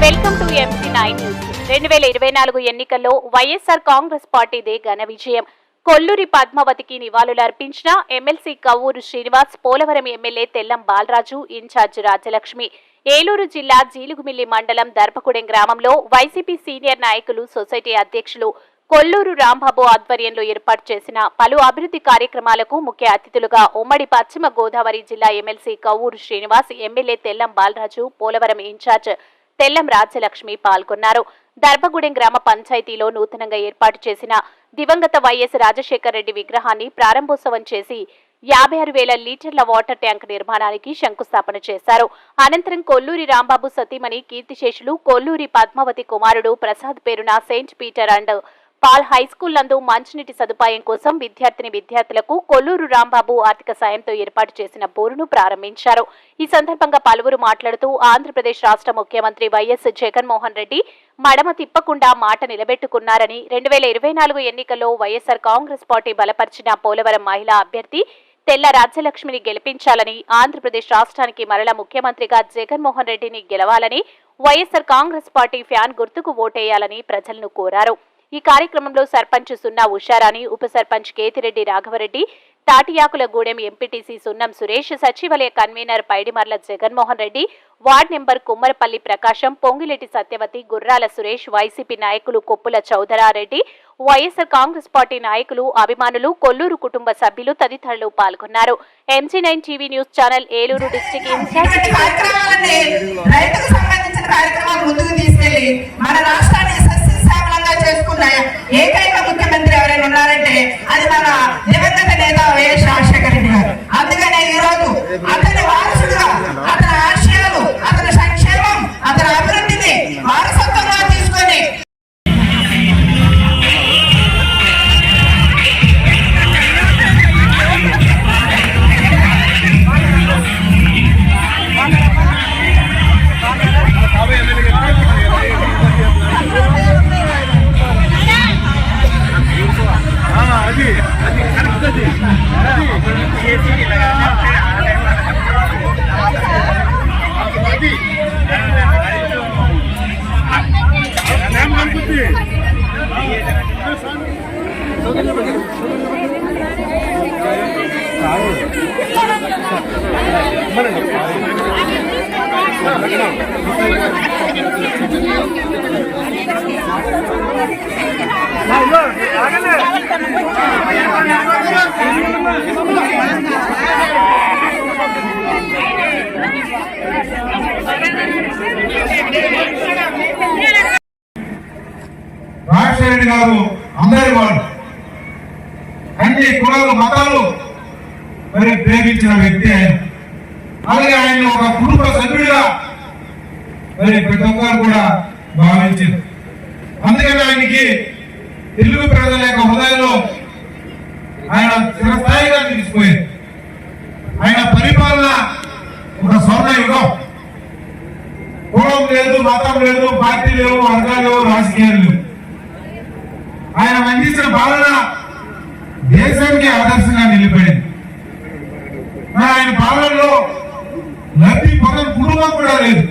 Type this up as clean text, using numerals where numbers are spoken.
Welcome to MC9 news. 2024 ఎన్నికల్లో వైఎస్ఆర్ కాంగ్రెస్ పార్టీదే ఘన విజయం. కొల్లూరి పద్మావతికి నివాళులర్పించిన MLC Kavvuru Srinivas, Polavaram MLA Tellam Balaraju, in charge Rajyalakshmi. Eluru జిల్లా జీలుగుమిల్లి మండలం దర్పగూడెం గ్రామంలో వైసీపీ సీనియర్ నాయకులు, సొసైటీ అధ్యక్షులు కొల్లూరు రాంబాబు ఆధ్వర్యంలో ఏర్పాటు చేసిన పలు అభివృద్ధి కార్యక్రమాలకు ముఖ్య అతిథులుగా ఉమ్మడి పశ్చిమ గోదావరి జిల్లా MLC Kavvuru Srinivas, MLA Tellam Balaraju, Polavaram in charge Tellam Rajyalakshmi పాల్గొన్నారు. దర్పగూడెం గ్రామ పంచాయతీలో నూతనంగా ఏర్పాటు చేసిన దివంగత వైఎస్ రాజశేఖర రెడ్డి విగ్రహాన్ని ప్రారంభోత్సవం చేసి 56,000 లీటర్ల వాటర్ ట్యాంక్ నిర్మాణానికి శంకుస్థాపన చేశారు. అనంతరం కొల్లూరి రాంబాబు సతీమణి కీర్తిశేషులు కొల్లూరి పద్మావతి కుమారుడు ప్రసాద్ పేరున saint peter and paul high school నందు మంచినీటి సదుపాయం కోసం విద్యార్థులకు కొల్లూరు రాంబాబు ఆర్థిక సాయంతో ఏర్పాటు చేసిన బోరును ప్రారంభించారు. ఈ సందర్భంగా పలువురు మాట్లాడుతూ ఆంధ్రప్రదేశ్ రాష్ట్ర ముఖ్యమంత్రి వైఎస్ జగన్మోహన్ రెడ్డి మడమ తిప్పకుండా మాట నిలబెట్టుకున్నారని, 2024 ఎన్నికల్లో వైఎస్ఆర్ కాంగ్రెస్ పార్టీ బలపరిచిన పోలవరం మహిళా అభ్యర్థి తెల్ల రాజ్యలక్ష్మిని గెలిపించాలని, ఆంధ్రప్రదేశ్ రాష్ట్రానికి మరల ముఖ్యమంత్రిగా జగన్మోహన్ రెడ్డిని గెలవాలని, వైఎస్ఆర్ కాంగ్రెస్ పార్టీ ఫ్యాన్ గుర్తుకు ఓటేయాలని ప్రజలను కోరారు. ఈ కార్యక్రమంలో సర్పంచ్ సున్నా ఉషారాణి, ఉప సర్పంచ్ కేతిరెడ్డి రాఘవరెడ్డి, తాటియాకులగూడెం ఎంపీటీసీ సున్నం సురేష్, సచివాలయ convener Paidimarla Jaganmohan Reddy, ward number Kummarapalli Prakasam, Pongiletti Satyavathi, Gurrala Suresh, YCP నాయకులు కొప్పుల చౌదరారెడ్డి, వైఎస్ఆర్ కాంగ్రెస్ పార్టీ నాయకులు, అభిమానులు, కొల్లూరు కుటుంబ సభ్యులు తదితరులు పాల్గొన్నారు. MC9 TV news channel Eluru district in charge చేసుకున్న ఏకైక ముఖ్యమంత్రి ఎవరైనా ఉన్నారంటే అది మన దివంగత నేత వైఎస్ రాజశేఖర రెడ్డి గారు. అందుకనే ఈ రోజు అతని వారసుడుగా అతని ఆశయాలు, అతని సంక్షేమం, అతని అభివృద్ధిని వారసత్వంగా తీసుకొని రాజశేఖర రెడ్డి గారు అందరి వాడు, అన్ని కులాలు మతాలు మరి ప్రేమించిన వ్యక్తి ఆయన. అలాగే ఆయన ఒక కుటుంబ సభ్యుడిగా మరి ప్రతి ఒక్కరు కూడా భావించారు. అందుకని ఆయనకి తెలుగు ప్రజల యొక్క హృదయంలో ఆయన చిరస్థాయిగా నిలిచిపోయింది. ఆయన పరిపాలన ఒక స్వర్ణ యుగం. కులం లేదు, మతం లేదు, పార్టీ లేవు, వర్గాలు లేవు, రాజకీయాలు లేవు. ఆయన అందించిన పాలన దేశానికి ఆదర్శంగా నిలిపోయింది. ఆయన పాలనలో లబ్ధి పొందని కుటుంబం కూడా లేదు.